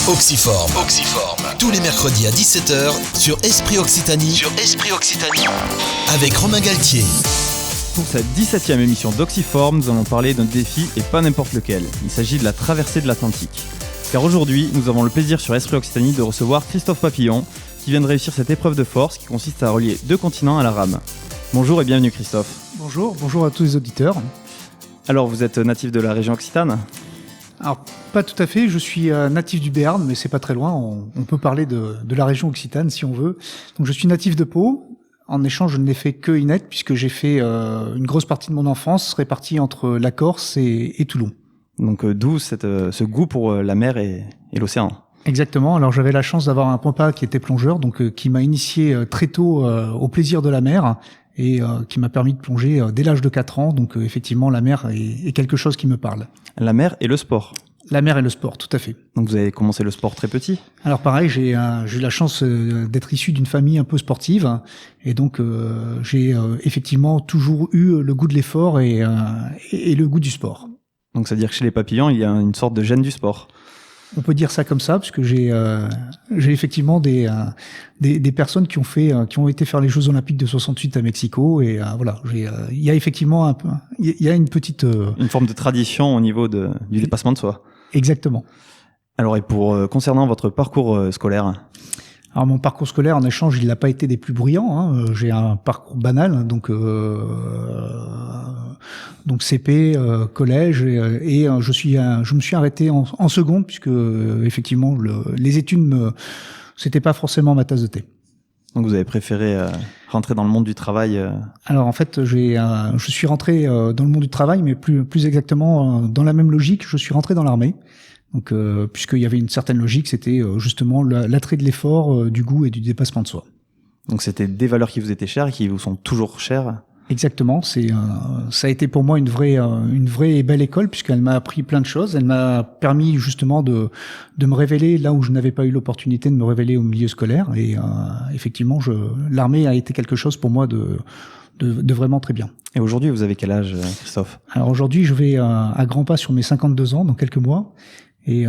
Oxyforme. Tous les mercredis à 17h sur Esprit Occitanie. Avec Romain Galtier. Pour cette 17e émission d'Oxyforme, nous allons parler d'un défi et pas n'importe lequel. Il s'agit de la traversée de l'Atlantique. Car aujourd'hui, nous avons le plaisir sur Esprit Occitanie de recevoir Christophe Papillon, qui vient de réussir cette épreuve de force qui consiste à relier 2 continents à la rame. Bonjour et bienvenue Christophe. Bonjour à tous les auditeurs. Alors vous êtes natif de la région occitane ? Alors pas tout à fait, je suis natif du Béarn, mais c'est pas très loin, on peut parler de la région occitane si on veut. Donc je suis natif de Pau. En échange, je n'ai fait que Inette, puisque j'ai fait une grosse partie de mon enfance répartie entre la Corse et Toulon. Donc d'où ce goût pour la mer et l'océan. Exactement. Alors j'avais la chance d'avoir un papa qui était plongeur, donc qui m'a initié très tôt au plaisir de la mer et qui m'a permis de plonger dès l'âge de 4 ans. Donc effectivement, la mer est quelque chose qui me parle. La mer et le sport. La mer et le sport, tout à fait. Donc vous avez commencé le sport très petit ? Alors pareil, j'ai eu la chance d'être issu d'une famille un peu sportive, et donc j'ai effectivement toujours eu le goût de l'effort et le goût du sport. Donc c'est-à-dire que chez les papillons, il y a une sorte de gène du sport. On peut dire ça comme ça, parce que j'ai effectivement des personnes qui ont été faire les Jeux Olympiques de 68 à Mexico, et voilà, il y a effectivement il y a une petite une forme de tradition au niveau du dépassement de soi. Exactement. Alors et concernant votre parcours scolaire ? Alors mon parcours scolaire en échange, il n'a pas été des plus bruyants. Hein. J'ai un parcours banal, donc CP, collège, et je me suis arrêté en seconde puisque effectivement les études c'était pas forcément ma tasse de thé. Donc vous avez préféré rentrer dans le monde du travail Alors en fait, je suis rentré dans le monde du travail, mais plus exactement dans la même logique. Je suis rentré dans l'armée. Donc, puisqu'il y avait une certaine logique, c'était justement l'attrait de l'effort, du goût et du dépassement de soi. Donc c'était des valeurs qui vous étaient chères et qui vous sont toujours chères. Exactement, ça a été pour moi une vraie et belle école, puisqu'elle m'a appris plein de choses. Elle m'a permis justement de me révéler là où je n'avais pas eu l'opportunité de me révéler au milieu scolaire. Et effectivement, l'armée a été quelque chose pour moi de vraiment très bien. Et aujourd'hui, vous avez quel âge, Christophe ? Alors aujourd'hui, je vais à grands pas sur mes 52 ans dans quelques mois. Et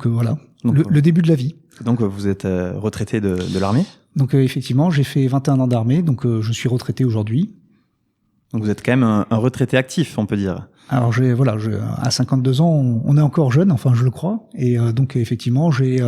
voilà, le début de la vie. Donc vous êtes retraité de l'armée ? Donc effectivement, j'ai fait 21 ans d'armée, donc je suis retraité aujourd'hui. Donc vous êtes quand même un retraité actif, on peut dire. Alors à 52 ans, on est encore jeune, enfin je le crois, et donc effectivement j'ai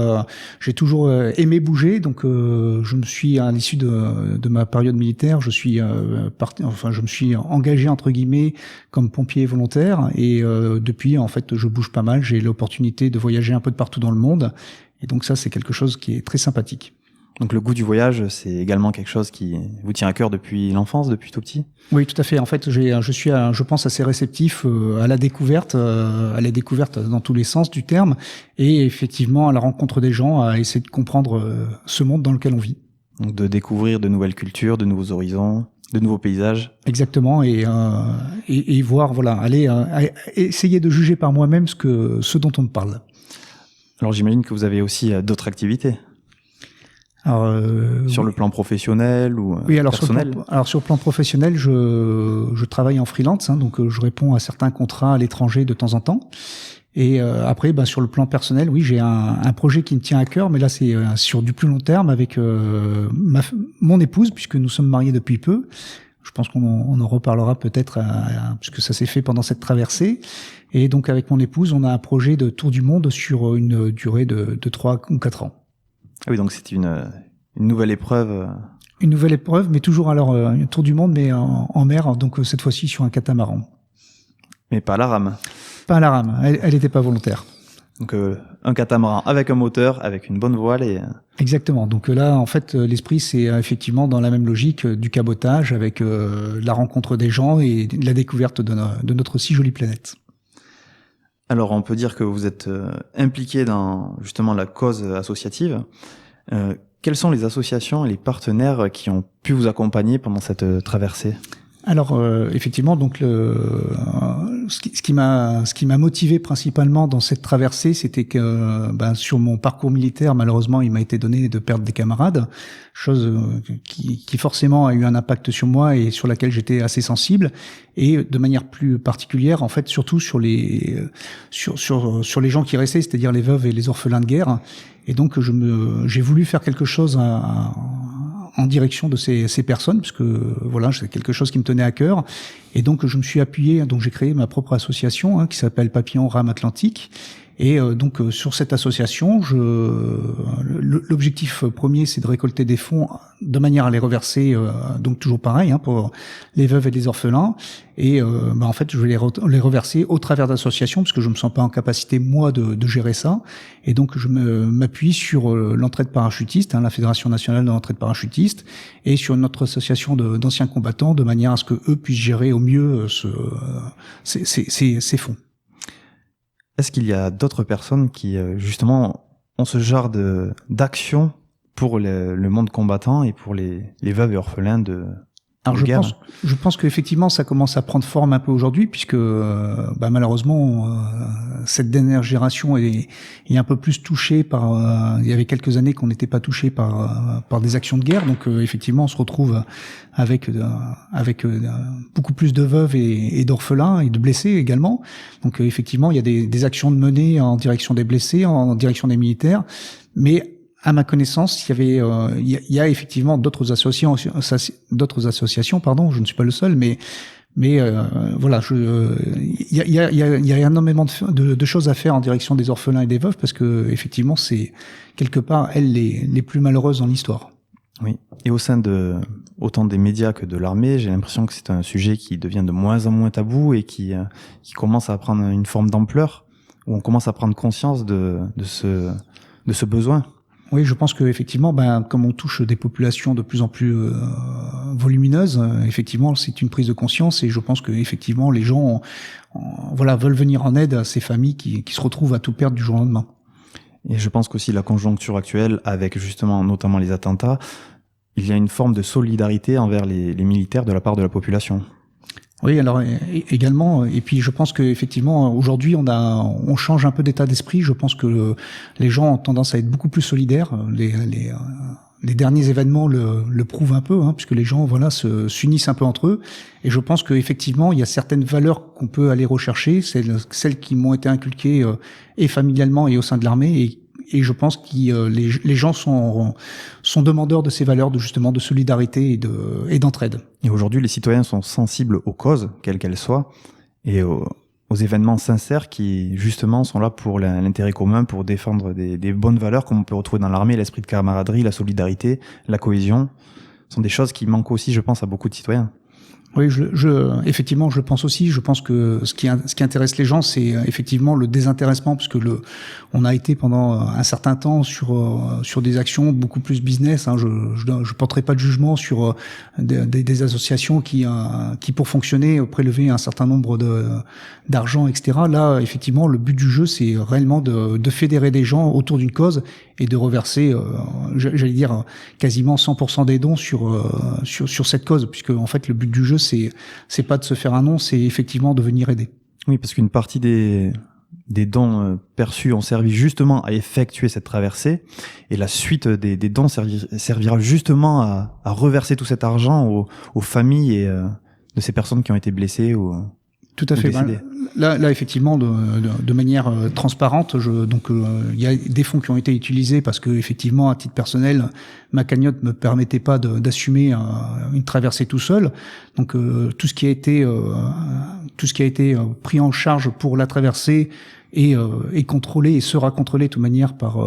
toujours aimé bouger, donc je me suis à l'issue de ma période militaire, je me suis engagé entre guillemets comme pompier volontaire, et depuis en fait je bouge pas mal, j'ai l'opportunité de voyager un peu de partout dans le monde, et donc ça c'est quelque chose qui est très sympathique. Donc le goût du voyage, c'est également quelque chose qui vous tient à cœur depuis l'enfance, depuis tout petit ? Oui, tout à fait. En fait, je suis, je pense, assez réceptif à la découverte dans tous les sens du terme, et effectivement à la rencontre des gens, à essayer de comprendre ce monde dans lequel on vit. Donc de découvrir de nouvelles cultures, de nouveaux horizons, de nouveaux paysages. Exactement, et voir, voilà, essayer de juger par moi-même ce dont on me parle. Alors j'imagine que vous avez aussi d'autres activités. Alors, sur le plan professionnel ou personnel ? Sur le plan professionnel, je travaille en freelance, hein, donc je réponds à certains contrats à l'étranger de temps en temps. Et après, sur le plan personnel, oui, j'ai un projet qui me tient à cœur, mais là c'est sur du plus long terme avec mon épouse, puisque nous sommes mariés depuis peu. Je pense qu'on en reparlera peut-être, puisque ça s'est fait pendant cette traversée. Et donc avec mon épouse, on a un projet de tour du monde sur une durée de 3 ou 4 ans. Ah oui, donc c'est une nouvelle épreuve. Une nouvelle épreuve, mais toujours alors un tour du monde, mais en mer, donc cette fois-ci sur un catamaran. Mais pas à la rame. Pas à la rame, elle était pas volontaire. Donc un catamaran avec un moteur, avec une bonne voile et... Exactement, donc là en fait l'esprit c'est effectivement dans la même logique du cabotage avec la rencontre des gens et la découverte de notre si jolie planète. Alors on peut dire que vous êtes impliqué dans justement la cause associative. Quelles sont les associations et les partenaires qui ont pu vous accompagner pendant cette traversée ? Alors effectivement, donc ce qui m'a motivé principalement dans cette traversée, c'était que sur mon parcours militaire, malheureusement, il m'a été donné de perdre des camarades, chose qui forcément a eu un impact sur moi et sur laquelle j'étais assez sensible, et de manière plus particulière, en fait, surtout sur les gens qui restaient, c'est-à-dire les veuves et les orphelins de guerre. Et donc j'ai voulu faire quelque chose en direction de ces personnes, parce que voilà, c'est quelque chose qui me tenait à cœur. Et donc je me suis appuyé, donc j'ai créé ma propre association qui s'appelle Papillon Rame Atlantique. Et donc sur cette association, l'objectif premier, c'est de récolter des fonds de manière à les reverser, donc toujours pareil, pour les veuves et les orphelins. Et en fait, je vais les reverser au travers d'associations, parce que je me sens pas en capacité moi de gérer ça. Et donc je m'appuie sur l'entraide parachutiste, la Fédération nationale de l'entraide parachutiste, et sur notre association d'anciens combattants, de manière à ce que eux puissent gérer au mieux ces fonds. Est-ce qu'il y a d'autres personnes qui, justement, ont ce genre d'action pour le monde combattant et pour les veuves et orphelins de guerre? Je pense qu'effectivement, ça commence à prendre forme un peu aujourd'hui, puisque malheureusement, cette dernière génération est un peu plus touchée par... il y avait quelques années qu'on n'était pas touché par des actions de guerre, donc effectivement, on se retrouve avec beaucoup plus de veuves et d'orphelins et de blessés également. Donc effectivement, il y a des actions de menées en direction des blessés, en direction des militaires, mais à ma connaissance, il y a effectivement d'autres associations, je ne suis pas le seul, mais voilà, il y a énormément de choses à faire en direction des orphelins et des veuves, parce que effectivement, c'est quelque part elles les plus malheureuses dans l'histoire. Oui. Et au sein de autant des médias que de l'armée, j'ai l'impression que c'est un sujet qui devient de moins en moins tabou et qui commence à prendre une forme d'ampleur, où on commence à prendre conscience de ce besoin. Oui, je pense que effectivement, comme on touche des populations de plus en plus volumineuses, effectivement, c'est une prise de conscience, et je pense que effectivement, les gens, veulent venir en aide à ces familles qui se retrouvent à tout perdre du jour au lendemain. Et je pense qu'aussi la conjoncture actuelle, avec justement notamment les attentats, il y a une forme de solidarité envers les militaires de la part de la population. Oui, alors également, et puis je pense que effectivement aujourd'hui on change un peu d'état d'esprit. Je pense que les gens ont tendance à être beaucoup plus solidaires. Les derniers événements le prouvent un peu, puisque les gens s'unissent un peu entre eux. Et je pense que effectivement il y a certaines valeurs qu'on peut aller rechercher, celles qui m'ont été inculquées et familialement et au sein de l'armée, et je pense que les gens sont demandeurs de ces valeurs de solidarité et d'entraide. Et aujourd'hui, les citoyens sont sensibles aux causes, quelles qu'elles soient, et aux événements sincères qui, justement, sont là pour l'intérêt commun, pour défendre des bonnes valeurs comme on peut retrouver dans l'armée, l'esprit de camaraderie, la solidarité, la cohésion. Ce sont des choses qui manquent aussi, je pense, à beaucoup de citoyens. Oui, effectivement, je pense aussi. Je pense que ce qui intéresse les gens, c'est effectivement le désintéressement, parce que on a été pendant un certain temps sur des actions beaucoup plus business. Je porterai pas de jugement sur des associations qui pour fonctionner prélevaient un certain nombre d'argent, etc. Là, effectivement, le but du jeu, c'est réellement de fédérer des gens autour d'une cause et de reverser, j'allais dire, quasiment 100% des dons sur cette cause, puisque en fait le but du jeu, c'est pas de se faire un nom, c'est effectivement de venir aider. Oui, parce qu'une partie des dons perçus ont servi justement à effectuer cette traversée, et la suite des dons servira justement à reverser tout cet argent aux familles de ces personnes qui ont été blessées ou tout à fait. Là, effectivement, de manière transparente, il y a des fonds qui ont été utilisés parce que, effectivement, à titre personnel, ma cagnotte me permettait pas d'assumer une traversée tout seul. Donc, tout ce qui a été pris en charge pour la traversée est contrôlé et sera contrôlé de toute manière par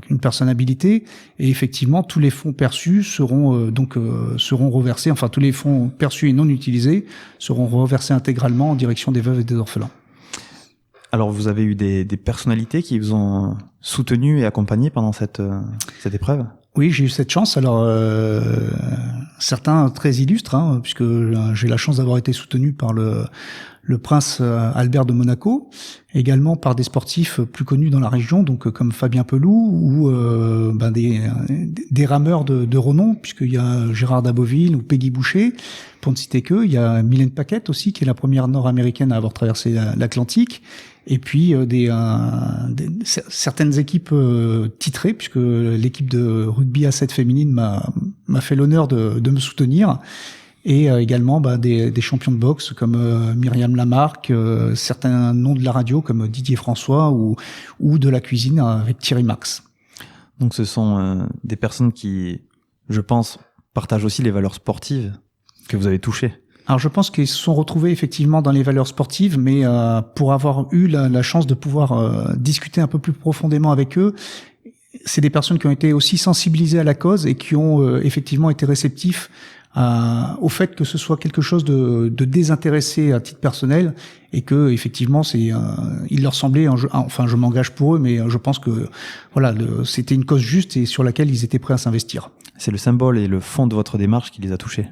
une personne habilitée. Et effectivement, tous les fonds perçus seront reversés. Enfin, tous les fonds perçus et non utilisés seront reversés intégralement en direction des veuves et des orphelins. Alors, vous avez eu des personnalités qui vous ont soutenu et accompagné pendant cette épreuve? Oui, j'ai eu cette chance. Alors, certains très illustres, puisque j'ai la chance d'avoir été soutenu par le prince Albert de Monaco, également par des sportifs plus connus dans la région, donc comme Fabien Pelou ou des rameurs de renom, puisqu'il y a Gérard Daboville ou Peggy Boucher, pour ne citer que. Il y a Mylène Paquette aussi, qui est la première nord-américaine à avoir traversé l'Atlantique. Et puis certaines équipes titrées, puisque l'équipe de rugby à 7 féminine m'a fait l'honneur de me soutenir. Et également des champions de boxe comme Myriam Lamarque, certains noms de la radio comme Didier François ou de la cuisine avec Thierry Marx. Donc ce sont des personnes qui, je pense, partagent aussi les valeurs sportives que vous avez touchées. Alors je pense qu'ils se sont retrouvés effectivement dans les valeurs sportives, mais pour avoir eu la chance de pouvoir discuter un peu plus profondément avec eux, c'est des personnes qui ont été aussi sensibilisées à la cause et qui ont effectivement été réceptifs au fait que ce soit quelque chose de désintéressé à titre personnel et que effectivement il leur semblait, enfin je m'engage pour eux, mais je pense que voilà, c'était une cause juste et sur laquelle ils étaient prêts à s'investir. C'est le symbole et le fond de votre démarche qui les a touchés.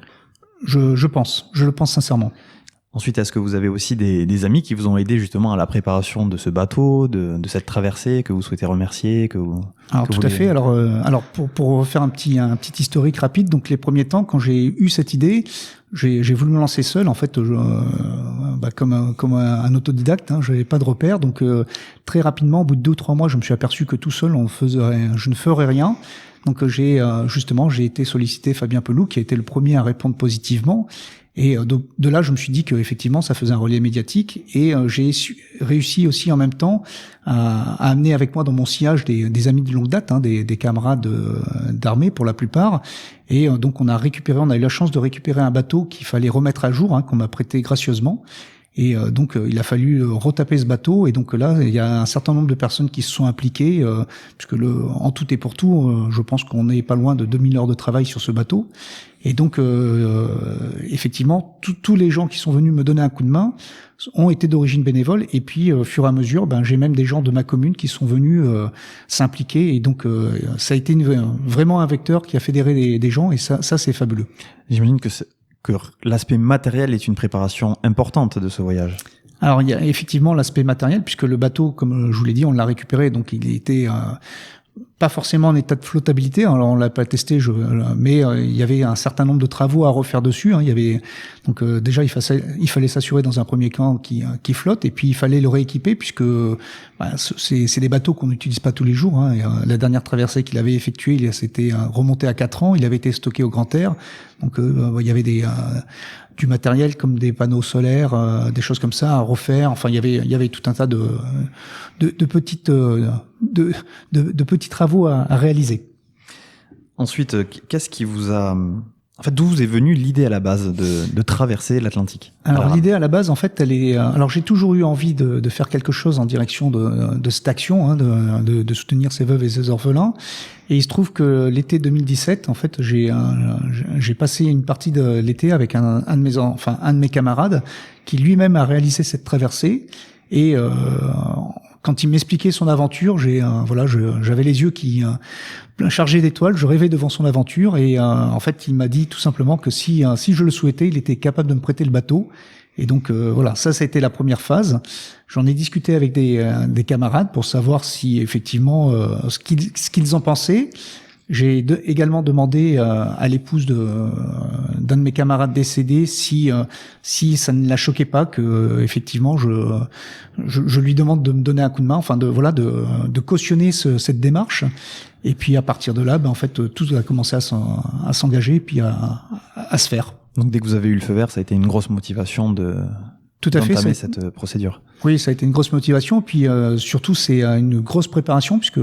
Je le pense sincèrement. Ensuite, est-ce que vous avez aussi des amis qui vous ont aidé justement à la préparation de ce bateau, de cette traversée, que vous souhaitez remercier, Alors tout à fait. Alors pour faire un petit historique rapide, donc les premiers temps, quand j'ai eu cette idée, j'ai voulu me lancer seul. En fait, comme un autodidacte, j'avais pas de repères. Donc très rapidement, au bout de 2 ou 3 mois, je me suis aperçu que tout seul, je ne ferais rien. Donc j'ai été sollicité Fabien Pelou, qui a été le premier à répondre positivement. Et de là, je me suis dit que effectivement, ça faisait un relais médiatique. Et j'ai réussi aussi en même temps à amener avec moi dans mon sillage des amis de longue date, des camarades d'armée pour la plupart. Et donc on a eu la chance de récupérer un bateau qu'il fallait remettre à jour, qu'on m'a prêté gracieusement. Et donc il a fallu retaper ce bateau, et donc là il y a un certain nombre de personnes qui se sont impliquées, puisque en tout et pour tout, je pense qu'on n'est pas loin de 2000 heures de travail sur ce bateau. Et donc effectivement tous les gens qui sont venus me donner un coup de main ont été d'origine bénévole, et puis au fur et à mesure j'ai même des gens de ma commune qui sont venus s'impliquer, et donc ça a été vraiment un vecteur qui a fédéré des gens, et ça c'est fabuleux. J'imagine que l'aspect matériel est une préparation importante de ce voyage. Alors il y a effectivement l'aspect matériel, puisque le bateau, comme je vous l'ai dit, on l'a récupéré, donc il était pas forcément en état de flottabilité. Alors on l'a pas testé, mais il y avait un certain nombre de travaux à refaire dessus. Il y avait donc déjà il fallait s'assurer dans un premier temps qu'il flotte, et puis il fallait le rééquiper, puisque c'est des bateaux qu'on n'utilise pas tous les jours. Et, la dernière traversée qu'il avait effectuée, il s'était remonté à 4 ans. Il avait été stocké au grand air, donc il y avait du matériel comme des panneaux solaires, des choses comme ça à refaire. Enfin, il y avait tout un tas de petits travaux à réaliser. Ensuite, qu'est-ce qui vous a... En fait, d'où vous est venue l'idée à la base de traverser l'Atlantique? Alors l'idée à la base, en fait, elle est. Alors j'ai toujours eu envie de faire quelque chose en direction de cette action, de soutenir ces veuves et ces orphelins. Et il se trouve que l'été 2017, en fait, j'ai passé une partie de l'été avec un de mes camarades qui lui-même a réalisé cette traversée. Et quand il m'expliquait son aventure, j'avais les yeux qui chargés d'étoiles, je rêvais devant son aventure, et en fait, il m'a dit tout simplement que si je le souhaitais, il était capable de me prêter le bateau. Et donc ça a été la première phase. J'en ai discuté avec des camarades pour savoir si effectivement ce qu'ils en pensaient. J'ai également demandé à l'épouse d'un de mes camarades décédé si ça ne la choquait pas que effectivement je lui demande de me donner un coup de main, enfin de cautionner cette démarche. Et puis à partir de là, en fait tout a commencé à s'engager, puis à se faire. Donc dès que vous avez eu le feu vert, ça a été une grosse motivation d'entamer cette procédure. Oui, ça a été une grosse motivation, puis surtout c'est une grosse préparation, puisque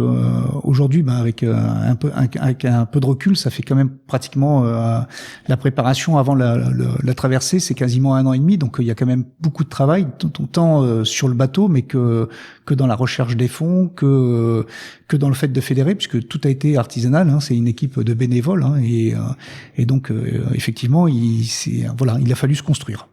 aujourd'hui, avec un peu de recul, ça fait quand même pratiquement la préparation avant la traversée, c'est quasiment 1 an et demi, donc il y a quand même beaucoup de travail, tant sur le bateau, mais que dans la recherche des fonds, que dans le fait de fédérer, puisque tout a été artisanal, c'est une équipe de bénévoles, et donc effectivement, il a fallu se construire.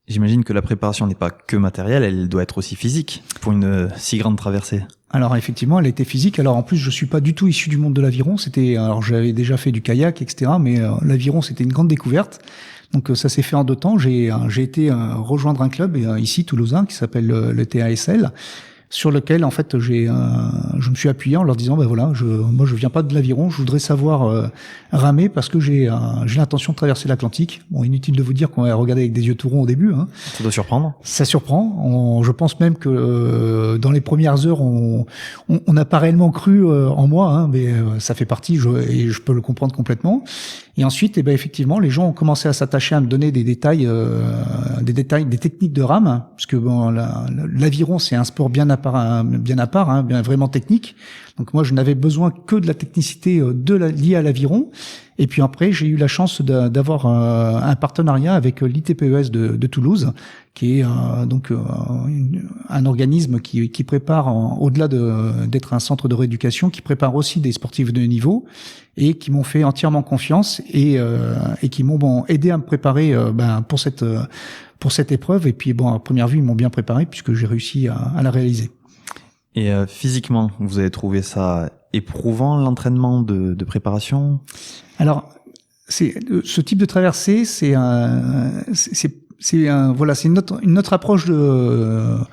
J'imagine que la préparation n'est pas que matérielle, elle doit être aussi physique pour une si grande traversée. Alors effectivement, elle était physique. Alors en plus, je suis pas du tout issu du monde de l'aviron. Alors j'avais déjà fait du kayak, etc. Mais l'aviron, c'était une grande découverte. Donc ça s'est fait en 2 temps. J'ai été rejoindre un club ici toulousain qui s'appelle le TASL, sur lequel en fait je me suis appuyé en leur disant voilà, moi je viens pas de l'aviron, je voudrais savoir ramer parce que j'ai l'intention de traverser l'Atlantique. Bon, inutile de vous dire qu'on va regarder avec des yeux tout ronds au début, hein. Ça doit surprendre. Ça surprend. Je pense même que dans les premières heures on n'a pas réellement cru en moi, hein, mais ça fait partie et je peux le comprendre complètement. Et ensuite, effectivement, les gens ont commencé à s'attacher à me donner des détails, des techniques de rame, parce que l'aviron c'est un sport bien à part, hein, bien vraiment technique. Donc moi, je n'avais besoin que de la technicité liée à l'aviron. Et puis après, j'ai eu la chance d'avoir un partenariat avec l'ITPES de Toulouse, qui est un organisme qui prépare, au-delà d'être un centre de rééducation, qui prépare aussi des sportifs de haut niveau et qui m'ont fait entièrement confiance et qui m'ont aidé à me préparer pour cette épreuve. Et puis à première vue, ils m'ont bien préparé puisque j'ai réussi à la réaliser. Et physiquement, vous avez trouvé ça éprouvant, l'entraînement de préparation? Alors, ce type de traversée, c'est une autre approche une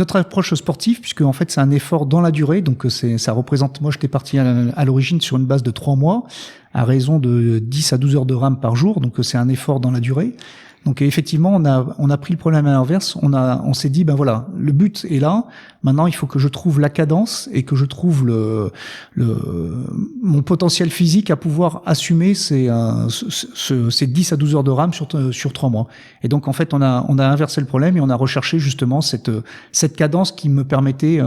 autre approche sportive, puisque en fait c'est un effort dans la durée. Donc ça représente, moi j'étais parti à l'origine sur une base de 3 mois à raison de 10 à 12 heures de rame par jour. Donc c'est un effort dans la durée. Donc effectivement, on a pris le problème à l'inverse. On s'est dit voilà, le but est là. Maintenant, il faut que je trouve la cadence et que je trouve mon potentiel physique à pouvoir assumer ces 10 à 12 heures de rame sur 3 mois. Et donc en fait, on a inversé le problème et on a recherché justement cette cadence qui me permettait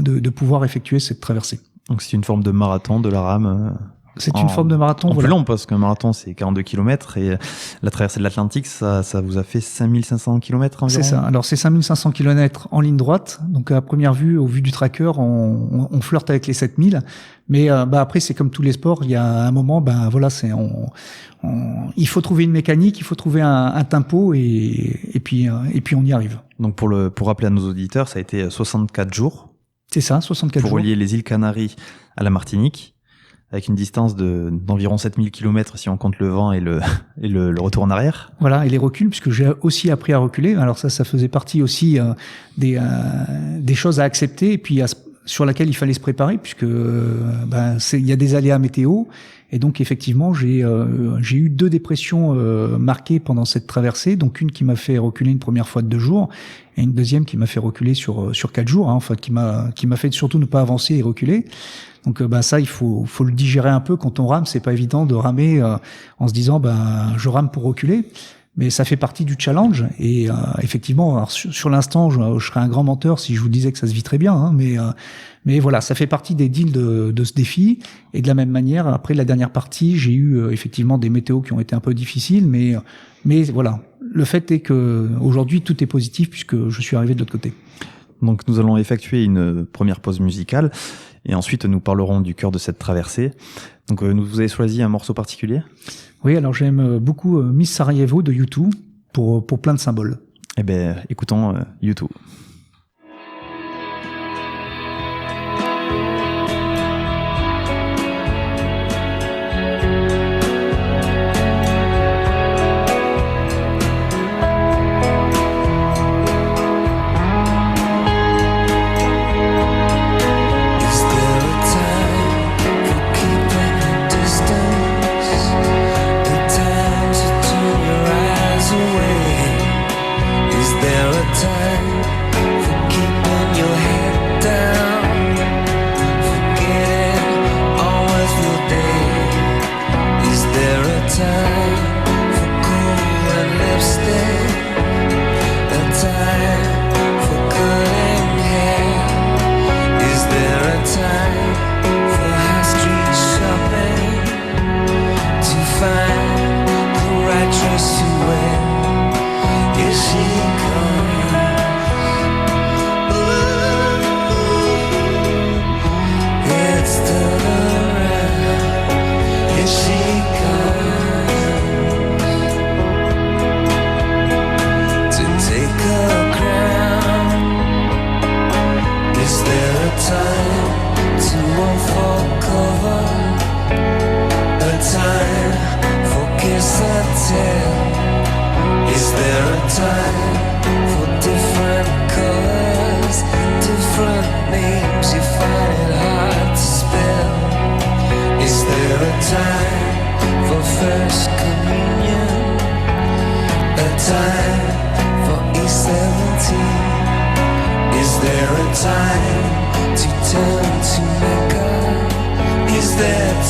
de pouvoir effectuer cette traversée. Donc c'est une forme de marathon de la rame. C'est une forme de marathon. Plus long, parce qu'un marathon, c'est 42 km et la traversée de l'Atlantique, ça vous a fait 5500 km environ. C'est ça. Alors, c'est 5500 km en ligne droite. Donc, à première vue, au vu du tracker, on flirte avec les 7000. Mais, après, c'est comme tous les sports. Il y a un moment, il faut trouver une mécanique, il faut trouver un tempo et puis on y arrive. Donc, pour rappeler à nos auditeurs, ça a été 64 jours. C'est ça, 64 jours. Pour relier les îles Canaries à la Martinique, avec une distance d'environ 7000 km si on compte le vent et le retour en arrière. Voilà, et les reculs, puisque j'ai aussi appris à reculer. Alors ça faisait partie aussi des choses à accepter et puis sur laquelle il fallait se préparer, puisque il y a des aléas météo. Et donc effectivement, j'ai eu 2 dépressions marquées pendant cette traversée, donc une qui m'a fait reculer une première fois de 2 jours et une deuxième qui m'a fait reculer sur 4 jours, hein, enfin qui m'a fait surtout ne pas avancer et reculer. Donc ça, il faut le digérer un peu quand on rame. C'est pas évident de ramer en se disant je rame pour reculer, mais ça fait partie du challenge. Et effectivement, alors, sur l'instant, je serais un grand menteur si je vous disais que ça se vit très bien, hein, mais voilà, ça fait partie des deals de ce défi. Et de la même manière, après la dernière partie, j'ai eu effectivement des météos qui ont été un peu difficiles, mais voilà. Le fait est que aujourd'hui tout est positif puisque je suis arrivé de l'autre côté. Donc nous allons effectuer une première pause musicale et ensuite nous parlerons du cœur de cette traversée. Donc vous avez choisi un morceau particulier ? Oui, alors j'aime beaucoup Miss Sarajevo de U2 pour plein de symboles. Eh bien, écoutons U2. Is there a time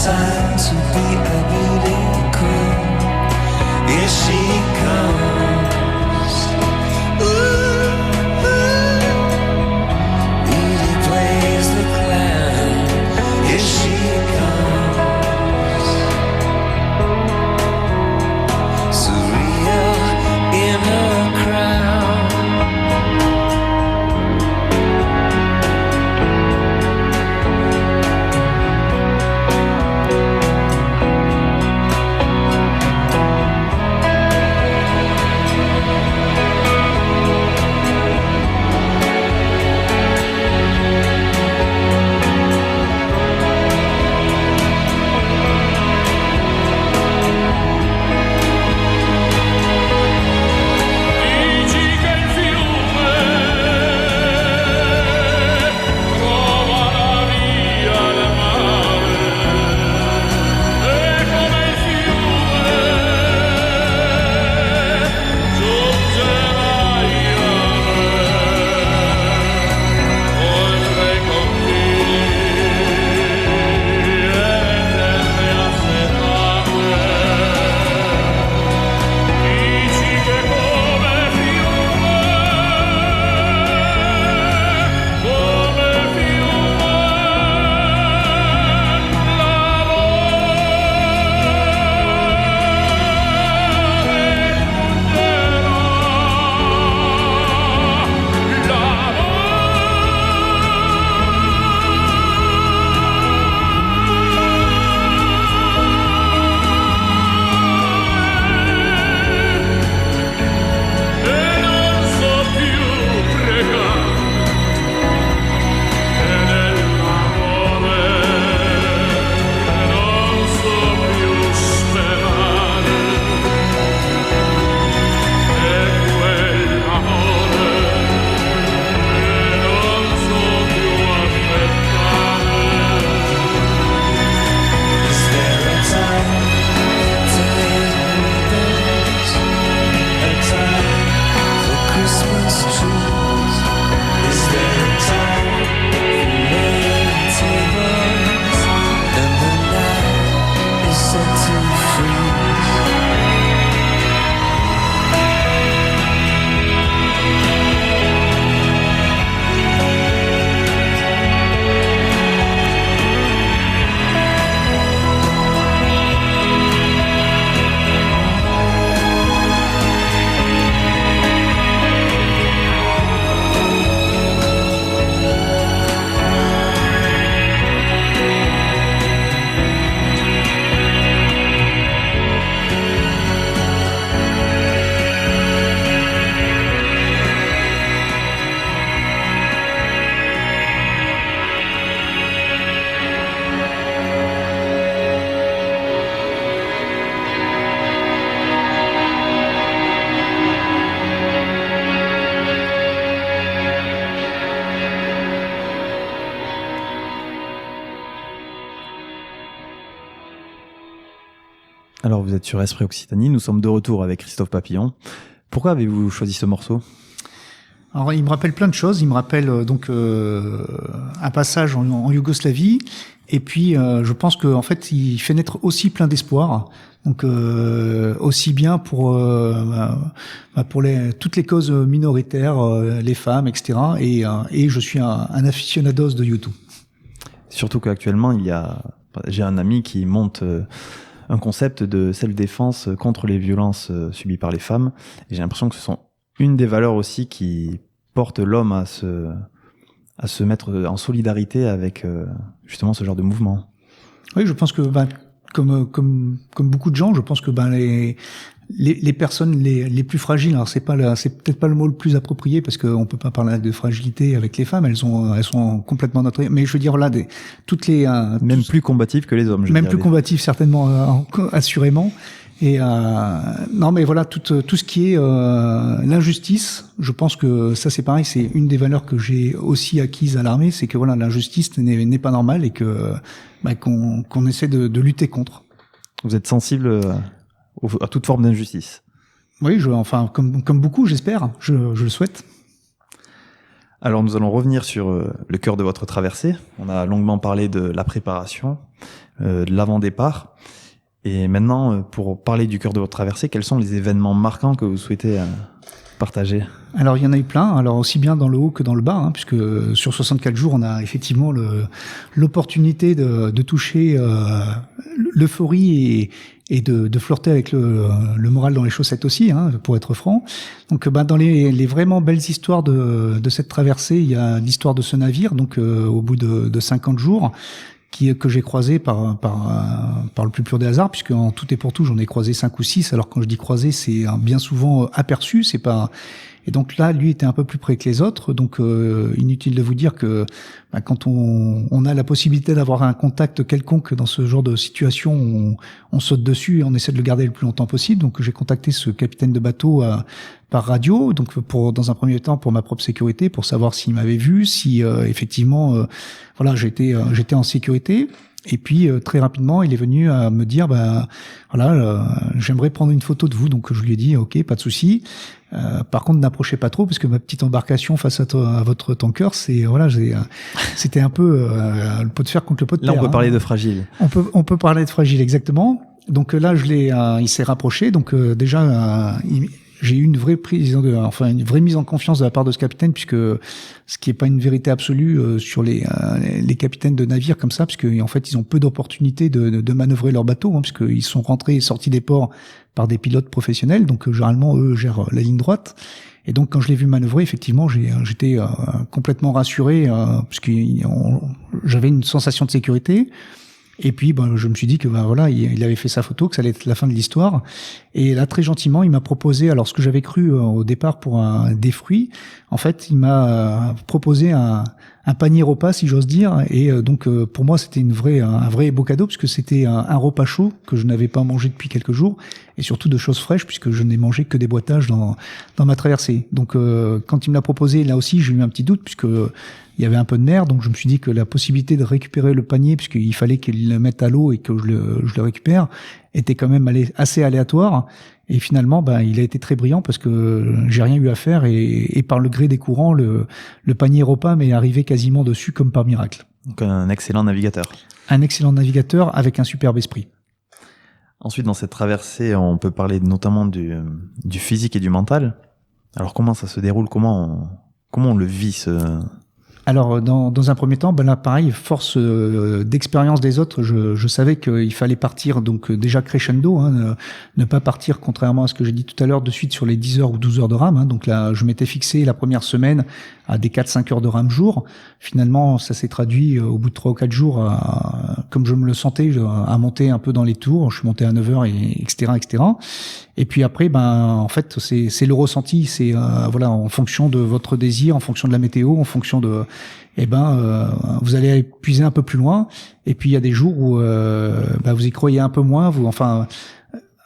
time to be a beauty queen. Here she comes. Ooh, beauty plays the clown. Here she comes. Surreal in her crown. Alors vous êtes sur Esprit Occitanie, nous sommes de retour avec Christophe Papillon. Pourquoi avez-vous choisi ce morceau ? Alors il me rappelle plein de choses, il me rappelle un passage en Yougoslavie, et puis je pense que en fait il fait naître aussi plein d'espoir. Donc aussi bien pour toutes les causes minoritaires, les femmes, etc. Et je suis un aficionados de U2. Surtout qu'actuellement j'ai un ami qui monte un concept de self-défense contre les violences subies par les femmes. Et j'ai l'impression que ce sont une des valeurs aussi qui porte l'homme à se mettre en solidarité avec justement ce genre de mouvement. Oui, je pense que comme beaucoup de gens, je pense que les personnes les plus fragiles, alors c'est peut-être pas le mot le plus approprié parce qu'on peut pas parler de fragilité avec les femmes, elles sont complètement notre, mais je veux dire là toutes les même plus combatives que les hommes, plus combatives certainement, assurément. Et non, mais voilà, tout ce qui est l'injustice, je pense que ça c'est pareil, c'est une des valeurs que j'ai aussi acquises à l'armée, c'est que voilà, l'injustice n'est pas normale et que qu'on essaie de lutter contre. Vous êtes sensible à toute forme d'injustice. Oui, comme beaucoup, j'espère, je le souhaite. Alors nous allons revenir sur le cœur de votre traversée. On a longuement parlé de la préparation, de l'avant-départ. Et maintenant, pour parler du cœur de votre traversée, quels sont les événements marquants que vous souhaitez partager? Alors il y en a eu plein, alors aussi bien dans le haut que dans le bas, hein, puisque sur 64 jours, on a effectivement l'opportunité de toucher l'euphorie et de flirter avec le moral dans les chaussettes aussi, hein, pour être franc. Donc dans les vraiment belles histoires de cette traversée, il y a l'histoire de ce navire, donc au bout de 50 jours, que j'ai croisé par le plus pur des hasards, puisque en tout et pour tout, j'en ai croisé 5 ou 6. Alors quand je dis croisé, c'est bien souvent aperçu, c'est pas. Et donc là, lui était un peu plus près que les autres. Donc inutile de vous dire que quand on a la possibilité d'avoir un contact quelconque dans ce genre de situation, on saute dessus et on essaie de le garder le plus longtemps possible. Donc j'ai contacté ce capitaine de bateau par radio, donc dans un premier temps pour ma propre sécurité, pour savoir s'il m'avait vu, si effectivement voilà, j'étais en sécurité. Et puis très rapidement, il est venu à me dire voilà, j'aimerais prendre une photo de vous. Donc je lui ai dit OK, pas de souci. Par contre, n'approchez pas trop parce que ma petite embarcation face à votre tanker, c'était un peu le pot de fer contre le pot de terre. Là, on peut parler de fragile. On peut parler de fragile, exactement. Donc là, il s'est rapproché. Donc déjà, j'ai eu une vraie une vraie mise en confiance de la part de ce capitaine, puisque ce qui est pas une vérité absolue sur les capitaines de navires comme ça, puisque en fait ils ont peu d'opportunités de manœuvrer leur bateau, hein, puisqu'ils sont rentrés et sortis des ports par des pilotes professionnels, donc généralement eux gèrent la ligne droite. Et donc quand je l'ai vu manœuvrer, effectivement, j'étais complètement rassuré, puisque j'avais une sensation de sécurité. Et puis, je me suis dit que, voilà, il avait fait sa photo, que ça allait être la fin de l'histoire. Et là, très gentiment, il m'a proposé, alors ce que j'avais cru au départ pour des fruits, en fait, il m'a proposé un panier repas, si j'ose dire. Et donc, pour moi, c'était un vrai beau cadeau, puisque c'était un repas chaud que je n'avais pas mangé depuis quelques jours, et surtout de choses fraîches, puisque je n'ai mangé que des boîtages dans ma traversée. Donc, quand il me l'a proposé, là aussi, j'ai eu un petit doute, puisque il y avait un peu de mer, donc je me suis dit que la possibilité de récupérer le panier, puisqu'il fallait qu'il le mette à l'eau et que je le récupère, était quand même assez aléatoire. Et finalement, il a été très brillant parce que j'ai rien eu à faire et par le gré des courants, le panier repas m'est arrivé quasiment dessus comme par miracle. Donc un excellent navigateur. Un excellent navigateur avec un superbe esprit. Ensuite, dans cette traversée, on peut parler notamment du physique et du mental. Alors comment ça se déroule? Comment on le vit Alors, dans un premier temps, là, pareil, force d'expérience des autres, je savais qu'il fallait partir, donc déjà crescendo, hein, ne pas partir, contrairement à ce que j'ai dit tout à l'heure, de suite sur les 10 heures ou 12 heures de rame. Hein, donc là, je m'étais fixé la première semaine à des 4-5 heures de rame jour. Finalement, ça s'est traduit au bout de 3 ou 4 jours, comme je me le sentais, à monter un peu dans les tours. Je suis monté à 9 heures, etc., etc. Et puis après, en fait, c'est le ressenti, c'est voilà, en fonction de votre désir, en fonction de la météo, en fonction de, vous allez épuiser un peu plus loin. Et puis il y a des jours où vous y croyez un peu moins,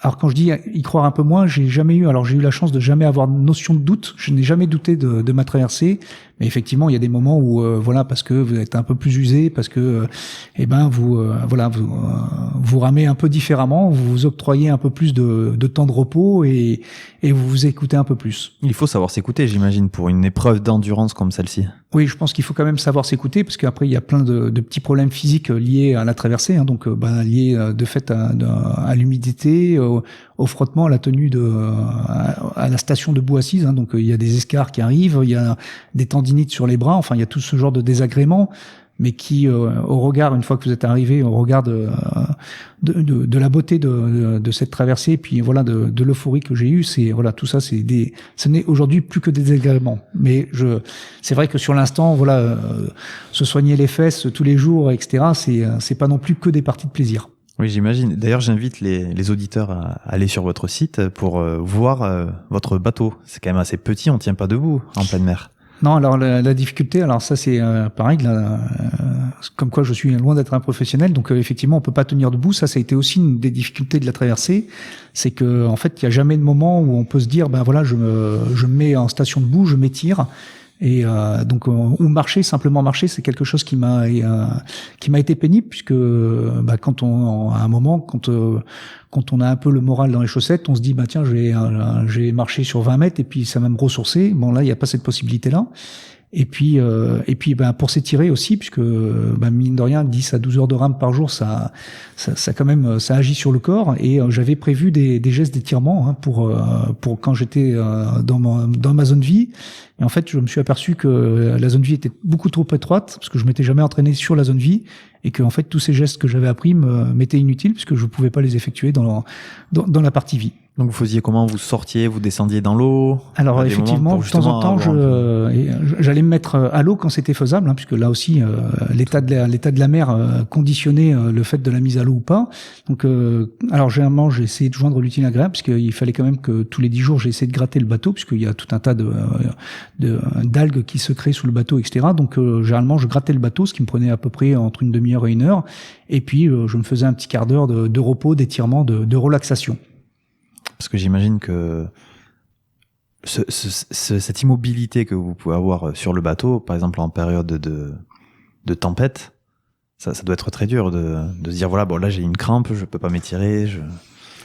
alors quand je dis y croire un peu moins, j'ai eu la chance de jamais avoir de notion de doute. Je n'ai jamais douté de ma traversée. Mais effectivement, il y a des moments où, parce que vous êtes un peu plus usé, parce que, vous ramez un peu différemment, vous vous octroyez un peu plus de temps de repos et vous vous écoutez un peu plus. Il faut savoir s'écouter, j'imagine, pour une épreuve d'endurance comme celle-ci. Oui, je pense qu'il faut quand même savoir s'écouter, parce qu'après, il y a plein de petits problèmes physiques liés à la traversée, hein, donc liés de fait à l'humidité, au frottement, à la tenue à la station debout assise, hein, donc il y a des escarres qui arrivent, il y a des tendinites sur les bras, enfin il y a tout ce genre de désagréments, mais qui au regard, une fois que vous êtes arrivé, au regard de la beauté de cette traversée, et puis voilà de l'euphorie que j'ai eue, c'est voilà, tout ça, ce n'est aujourd'hui plus que des désagréments. Mais c'est vrai que sur l'instant, voilà, se soigner les fesses tous les jours, etc., c'est pas non plus que des parties de plaisir. Oui, j'imagine. D'ailleurs, j'invite les auditeurs à aller sur votre site pour voir votre bateau. C'est quand même assez petit, on tient pas debout en pleine mer. Non, alors la difficulté, alors ça c'est pareil, comme quoi je suis loin d'être un professionnel, donc effectivement on peut pas tenir debout. Ça a été aussi une des difficultés de la traversée, c'est que en fait il y a jamais de moment où on peut se dire je me mets en station debout, je m'étire. Et donc simplement marcher, c'est quelque chose qui m'a été pénible, puisque quand on a un peu le moral dans les chaussettes, on se dit tiens, je vais marcher sur 20 mètres et puis ça va me ressourcer. Bon là, il n'y a pas cette possibilité là. Et puis ben pour s'étirer aussi, puisque ben mine de rien 10 à 12 heures de rame par jour, ça quand même ça agit sur le corps. Et j'avais prévu des gestes d'étirement hein, pour quand j'étais dans ma zone vie. Et en fait, je me suis aperçu que la zone vie était beaucoup trop étroite, parce que je m'étais jamais entraîné sur la zone vie, et que en fait tous ces gestes que j'avais appris m'étaient inutiles, puisque je pouvais pas les effectuer dans la partie vie. Donc vous faisiez comment? Vous sortiez, vous descendiez dans l'eau? Alors effectivement, de temps en temps, j'allais me mettre à l'eau quand c'était faisable, hein, puisque là aussi l'état de la mer conditionnait le fait de la mise à l'eau ou pas. Donc alors généralement j'ai essayé de joindre l'utile à l'agréable, puisqu'il fallait quand même que tous les 10 jours j'ai essayé de gratter le bateau, puisqu'il y a tout un tas d'algues qui se créent sous le bateau, etc. Donc généralement je grattais le bateau, ce qui me prenait à peu près entre une demi-heure et 1 heure, et puis je me faisais un petit quart d'heure de repos, d'étirement, de relaxation. Parce que j'imagine que cette immobilité que vous pouvez avoir sur le bateau, par exemple en période de tempête, ça doit être très dur de se dire voilà, bon là j'ai une crampe, je peux pas m'étirer.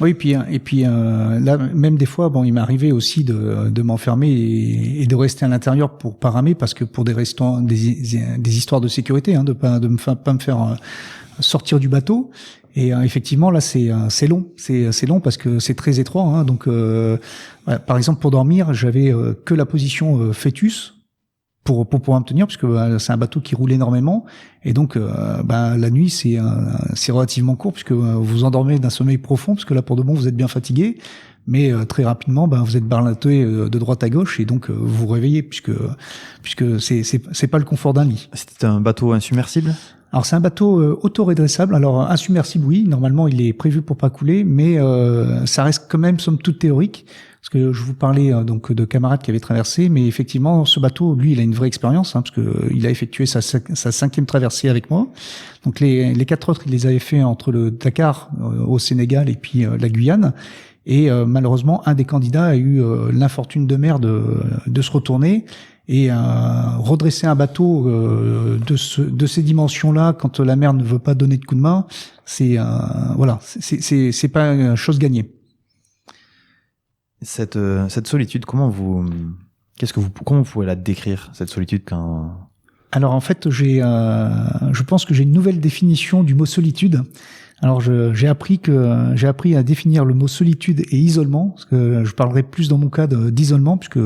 Oui, et puis là même des fois, bon, il m'est arrivé aussi de m'enfermer et de rester à l'intérieur pour pas ramer, parce que pour des histoires de sécurité, hein, de pas me faire sortir du bateau. Et effectivement là c'est long, c'est long parce que c'est très étroit, hein, donc voilà, par exemple pour dormir j'avais que la position fœtus pour pouvoir me tenir, parce que c'est un bateau qui roule énormément, et donc la nuit c'est relativement court, puisque vous endormez d'un sommeil profond, parce que là pour de bon vous êtes bien fatigué, mais très rapidement vous êtes barloté de droite à gauche, et donc vous vous réveillez, puisque c'est pas le confort d'un lit. C'était un bateau insubmersible? Alors c'est un bateau auto-redressable. Alors insubmersible, oui, normalement il est prévu pour pas couler, mais ça reste quand même somme toute théorique, parce que je vous parlais donc de camarades qui avaient traversé, mais effectivement ce bateau, lui, il a une vraie expérience, hein, parce que il a effectué sa 5e traversée avec moi. Donc les 4 autres, il les avait fait entre le Dakar au Sénégal et puis la Guyane. Et malheureusement, un des candidats a eu l'infortune de mer de se retourner. Et redresser un bateau de ces dimensions-là, quand la mer ne veut pas donner de coup de main, c'est pas une chose gagnée. Cette solitude, comment vous pouvez la décrire, cette solitude, quand... Alors en fait, je pense que j'ai une nouvelle définition du mot solitude. Alors j'ai appris à définir le mot solitude et isolement, parce que je parlerai plus dans mon cas d'isolement, puisque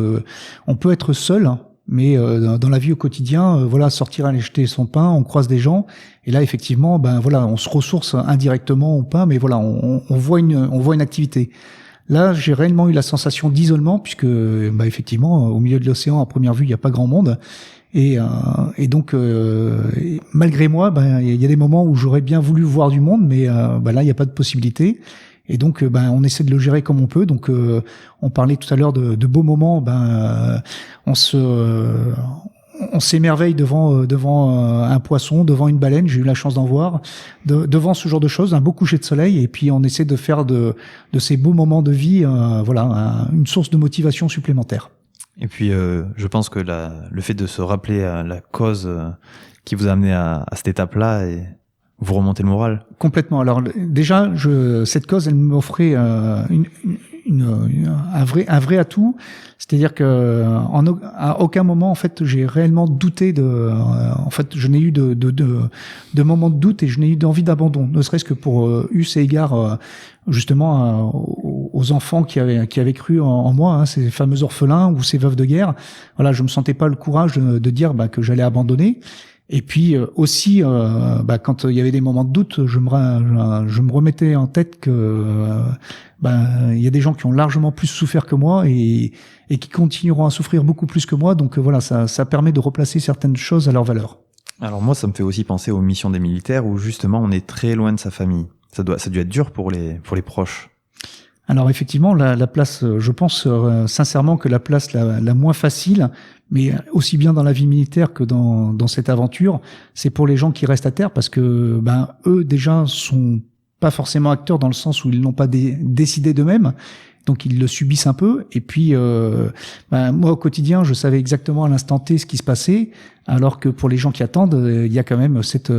on peut être seul. Mais dans la vie au quotidien, sortir aller jeter son pain, on croise des gens, et là effectivement, on se ressource indirectement ou pas, mais voilà, on voit une activité. Là, j'ai réellement eu la sensation d'isolement, puisque effectivement, au milieu de l'océan, à première vue, il n'y a pas grand monde, et donc malgré moi, il y a des moments où j'aurais bien voulu voir du monde, mais là, il n'y a pas de possibilité. Et donc, on essaie de le gérer comme on peut. Donc, on parlait tout à l'heure de beaux moments. On s'émerveille devant un poisson, devant une baleine. J'ai eu la chance d'en voir. Devant ce genre de choses, un beau coucher de soleil. Et puis, on essaie de faire de ces beaux moments de vie, une source de motivation supplémentaire. Et puis, je pense que le fait de se rappeler la cause qui vous a amené à cette étape-là et vous remontez le moral. Complètement. Alors déjà, cette cause, elle m'offrait un vrai atout, c'est-à-dire que à aucun moment en fait j'ai réellement douté je n'ai eu de moments de doute, et je n'ai eu d'envie d'abandon, ne serait-ce que pour eu ces égards justement aux enfants qui avaient cru en moi, hein, ces fameux orphelins ou ces veuves de guerre. Voilà, je me sentais pas le courage de dire que j'allais abandonner. Et puis aussi, quand il y avait des moments de doute, je me remettais en tête que il y a des gens qui ont largement plus souffert que moi et qui continueront à souffrir beaucoup plus que moi. Donc ça permet de replacer certaines choses à leur valeur. Alors moi, ça me fait aussi penser aux missions des militaires où justement on est très loin de sa famille. Ça a dû être dur pour les proches. Alors effectivement, la place, je pense sincèrement que la place la moins facile, mais aussi bien dans la vie militaire que dans cette aventure, c'est pour les gens qui restent à terre, parce que eux déjà sont pas forcément acteurs dans le sens où ils n'ont pas décidé d'eux-mêmes. Donc ils le subissent un peu. Et puis moi au quotidien, je savais exactement à l'instant T ce qui se passait, alors que pour les gens qui attendent, il y a quand même cette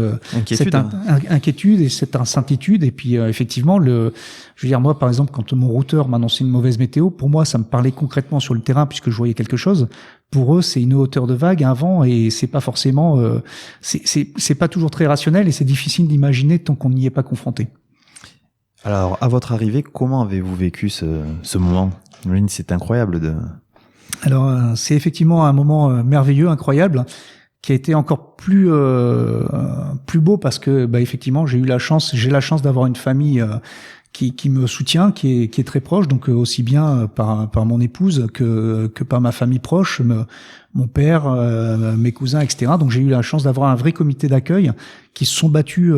inquiétude et cette incertitude. Et puis effectivement, je veux dire, moi par exemple, quand mon routeur m'annonçait une mauvaise météo, pour moi ça me parlait concrètement sur le terrain puisque je voyais quelque chose. Pour eux, c'est une hauteur de vague, un vent, et c'est pas forcément, c'est pas toujours très rationnel, et c'est difficile d'imaginer tant qu'on n'y est pas confronté. Alors, à votre arrivée, comment avez-vous vécu ce moment ? C'est incroyable Alors, c'est effectivement un moment merveilleux, incroyable, qui a été encore plus beau parce que, effectivement, j'ai la chance d'avoir une famille qui me soutient, qui est très proche, donc aussi bien par mon épouse que par ma famille proche, mon père, mes cousins, etc. Donc j'ai eu la chance d'avoir un vrai comité d'accueil qui se sont battus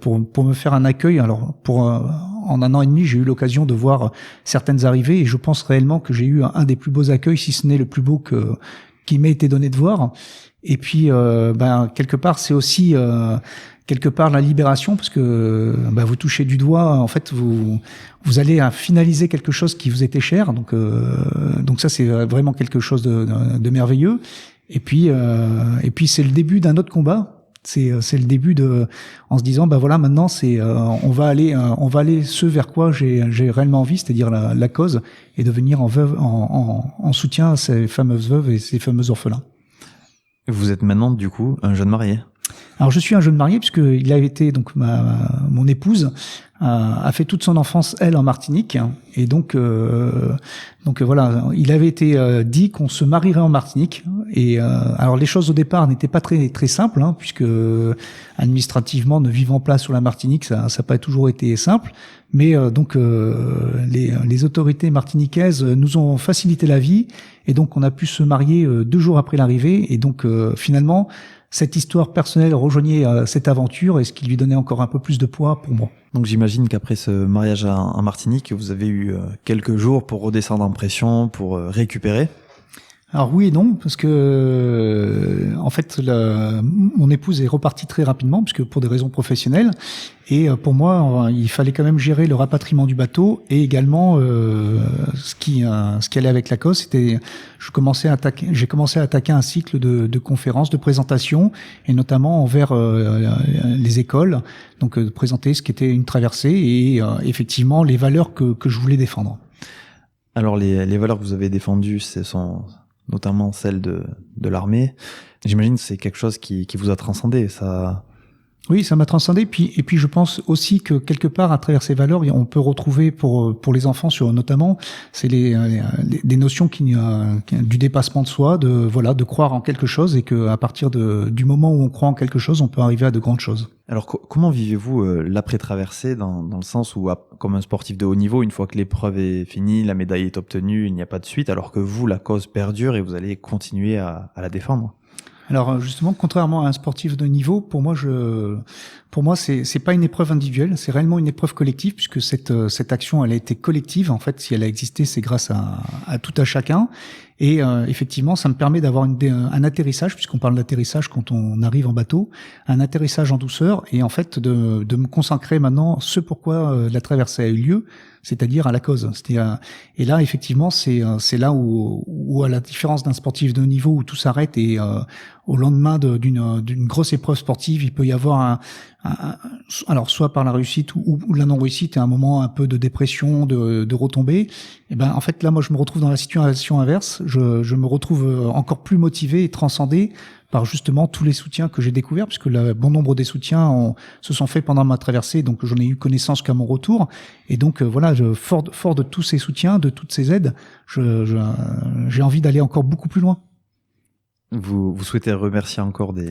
pour me faire un accueil. Alors en 1 an et demi, j'ai eu l'occasion de voir certaines arrivées, et je pense réellement que j'ai eu un des plus beaux accueils, si ce n'est le plus beau qui m'ait été donné de voir. Et puis quelque part, c'est aussi quelque part la libération, parce que vous touchez du doigt, en fait vous allez finaliser quelque chose qui vous était cher, donc ça c'est vraiment quelque chose de merveilleux. Et puis c'est le début d'un autre combat. C'est le début en se disant voilà, maintenant on va aller ce vers quoi j'ai réellement envie, c'est-à-dire la cause, et devenir en soutien à ces fameuses veuves et ces fameux orphelins. Vous êtes maintenant du coup un jeune marié. Alors je suis un jeune marié puisque il a été donc mon épouse a fait toute son enfance elle en Martinique, et donc voilà, il avait été dit qu'on se marierait en Martinique, et alors les choses au départ n'étaient pas très très simples, puisque administrativement, ne vivant pas sur la Martinique, ça n'a pas toujours été simple, mais les autorités martiniquaises nous ont facilité la vie, et donc on a pu se marier 2 jours après l'arrivée, et donc finalement cette histoire personnelle rejoignait cette aventure, et ce qui lui donnait encore un peu plus de poids pour moi. Donc j'imagine qu'après ce mariage en Martinique, vous avez eu quelques jours pour redescendre en pression, pour récupérer. Alors oui et non, parce que en fait mon épouse est repartie très rapidement, puisque pour des raisons professionnelles, et pour moi il fallait quand même gérer le rapatriement du bateau, et également ce qui allait avec la cause, c'était j'ai commencé à attaquer un cycle de conférences, de présentations, et notamment envers les écoles, donc de présenter ce qu'était une traversée et effectivement les valeurs que je voulais défendre. Alors les valeurs que vous avez défendues, ce sont notamment celle de l'armée. J'imagine que c'est quelque chose qui vous a transcendé, ça. Oui, ça m'a transcendé. Et puis je pense aussi que quelque part, à travers ces valeurs, on peut retrouver pour les enfants, notamment, c'est des notions du dépassement de soi, de croire en quelque chose, et que à partir du moment où on croit en quelque chose, on peut arriver à de grandes choses. Alors comment vivez-vous l'après-traversée, dans le sens où, comme un sportif de haut niveau, une fois que l'épreuve est finie, la médaille est obtenue, il n'y a pas de suite, alors que vous, la cause perdure et vous allez continuer à la défendre? Alors justement, contrairement à un sportif de niveau, pour moi c'est pas une épreuve individuelle, c'est réellement une épreuve collective, puisque cette action elle a été collective. En fait, si elle a existé, c'est grâce à tout à chacun. Et effectivement, ça me permet d'avoir un atterrissage, puisqu'on parle d'atterrissage quand on arrive en bateau, un atterrissage en douceur, et en fait de me consacrer maintenant ce pourquoi la traversée a eu lieu, c'est-à-dire à la cause. Et là, effectivement, c'est là où à la différence d'un sportif de haut niveau où tout s'arrête, et au lendemain d'une grosse épreuve sportive, il peut y avoir alors soit par la réussite ou la non-réussite, et un moment un peu de dépression, de retombée. Et en fait là, moi je me retrouve dans la situation inverse. Je me retrouve encore plus motivé et transcendé par justement tous les soutiens que j'ai découverts, puisque le bon nombre des soutiens se sont faits pendant ma traversée, donc j'en ai eu connaissance qu'à mon retour. Et donc voilà, fort de tous ces soutiens, de toutes ces aides, j'ai envie d'aller encore beaucoup plus loin. Vous souhaitez remercier encore des...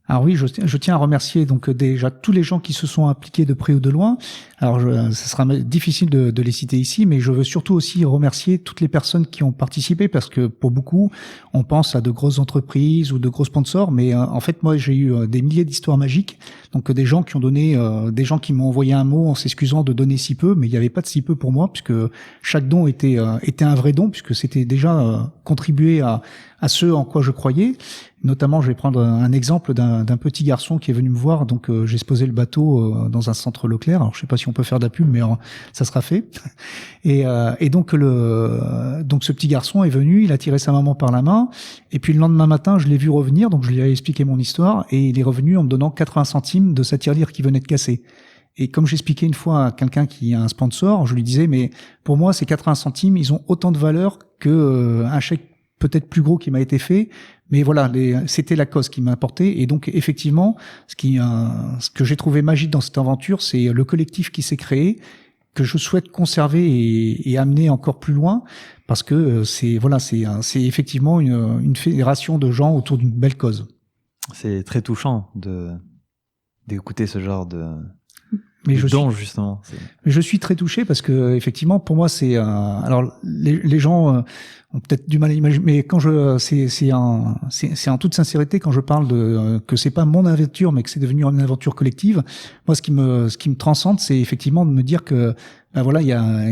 Alors oui, je tiens à remercier donc déjà tous les gens qui se sont impliqués de près ou de loin. Alors ce sera difficile de les citer ici, mais je veux surtout aussi remercier toutes les personnes qui ont participé, parce que pour beaucoup, on pense à de grosses entreprises ou de gros sponsors, mais en fait moi j'ai eu des milliers d'histoires magiques, donc des gens qui ont donné, des gens qui m'ont envoyé un mot en s'excusant de donner si peu, mais il n'y avait pas de si peu pour moi, puisque chaque don était un vrai don, puisque c'était déjà contribuer à à ce en quoi je croyais. Notamment, je vais prendre un exemple d'un petit garçon qui est venu me voir. Donc, j'ai exposé le bateau dans un centre Leclerc. Alors, je sais pas si on peut faire de la pub, mais ça sera fait. Et donc, donc ce petit garçon est venu. Il a tiré sa maman par la main. Et puis, le lendemain matin, je l'ai vu revenir. Donc, je lui ai expliqué mon histoire. Et il est revenu en me donnant 80 centimes de sa tirelire qui venait de casser. Et comme j'expliquais une fois à quelqu'un qui a un sponsor, je lui disais, mais pour moi, ces 80 centimes, ils ont autant de valeur que un chèque peut-être plus gros qui m'a été fait. Mais voilà, c'était la cause qui m'a apporté. Et donc, effectivement, ce que j'ai trouvé magique dans cette aventure, c'est le collectif qui s'est créé, que je souhaite conserver et amener encore plus loin, parce que c'est effectivement une fédération de gens autour d'une belle cause. C'est très touchant d'écouter ce genre de justement. Mais je suis très touché parce que effectivement, pour moi, c'est alors les gens ont peut-être du mal à imaginer, mais quand c'est en toute sincérité quand je parle que c'est pas mon aventure, mais que c'est devenu une aventure collective. Moi, ce qui me transcende, c'est effectivement de me dire que ben voilà, il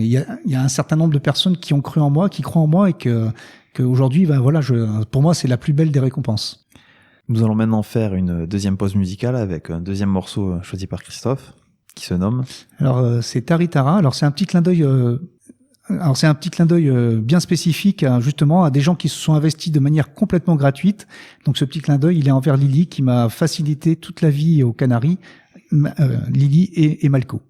y a un certain nombre de personnes qui ont cru en moi, qui croient en moi, et que aujourd'hui, ben voilà, pour moi, c'est la plus belle des récompenses. Nous allons maintenant faire une deuxième pause musicale avec un deuxième morceau choisi par Christophe, qui se nomme. Alors c'est Taritara. Alors c'est un petit clin d'œil. Bien spécifique justement à des gens qui se sont investis de manière complètement gratuite. Donc ce petit clin d'œil, il est envers Lily qui m'a facilité toute la vie aux Canaries, Lily et Malco.